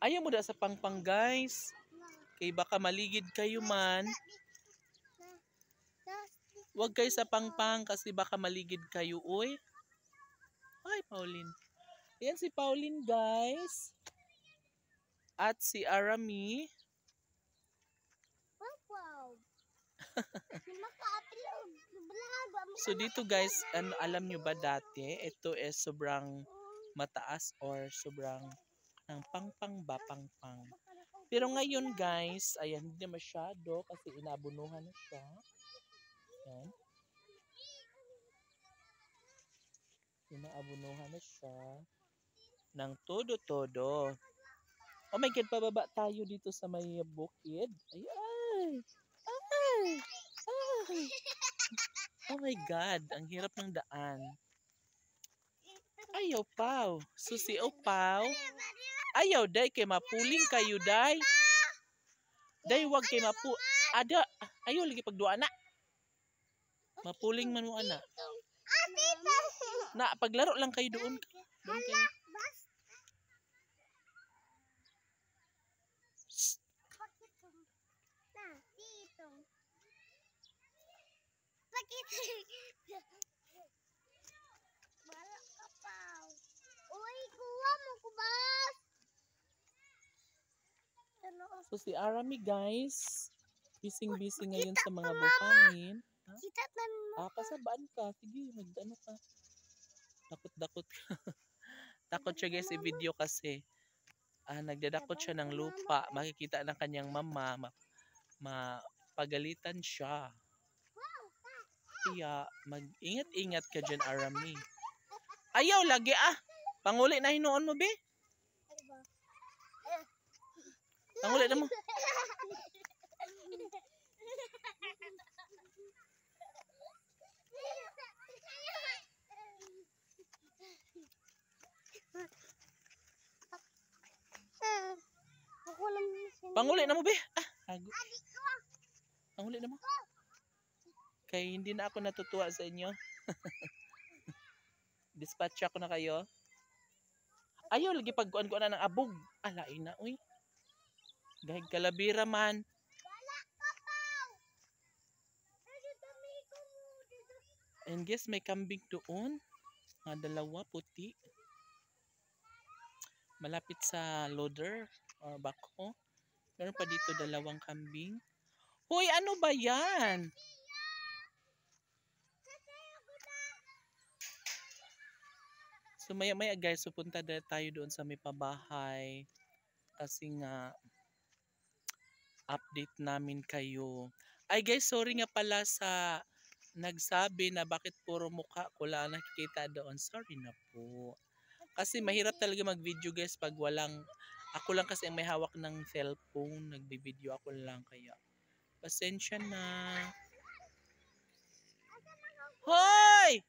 Ayaw mo da sa pangpang guys. Kay baka maligid kayo man. Huwag kayo sa pangpang kasi baka maligid kayo, uy. Ay, Pauline. Ayan si Pauline, guys. At si Arami. So dito guys, alam nyo ba dati, ito is sobrang mataas or sobrang pangpang ba pangpang. Pero ngayon guys, ayan, hindi masyado kasi inabunuhan na siya. Ayan. Inaabunuhan na siya ng todo-todo. Oh my God, pababa tayo dito sa may bukid. Ay, ay, ay, ay. Oh my God, ang hirap ng daan. Ayaw, Pau. Susi, oh, Pau. Ayaw, day, kay mapuling kayo, day. Day, wag kay Ada, ayaw, lagi pagduwa na. Mapuling man mo, ana. Na, paglaro lang kayo doon. Doon kayo. So si Arami guys, busy ngayon sa mga buhangin. Kasabaan ka. Sige, mag-ano ka. Dakot-dakot ka. Takot siya guys i-video kasi. Nagdadakot siya ng lupa. Makikita ng kanyang mama. Mapagalitan siya. Kaya mag-ingat-ingat ka dyan, Arami. Ayaw lagi Panguli na hinuon mo, be? Panguli na mo. Panguli na mo, be? Panguli na mo. Kaya hindi na ako natutuwa sa inyo. Dispatch ako na kayo. Ayaw lagi pagkuan ko na ng abog. Lain na, uy. Dahil kalabira man. And guess may kambing doon. Dalawa puti. Malapit sa loader or backhoe. Meron pa dito dalawang kambing. Hoy, ano ba yan? So maya guys, pupunta tayo doon sa may pabahay. Kasi nga update namin kayo. Ay guys, sorry nga pala sa nagsabi na bakit puro mukha ko lang nakikita doon. Sorry na po. Kasi mahirap talaga mag-video guys pag ako lang kasi ang may hawak ng cellphone. Nagbi-video ako lang kaya. Pasensya na. Hoy!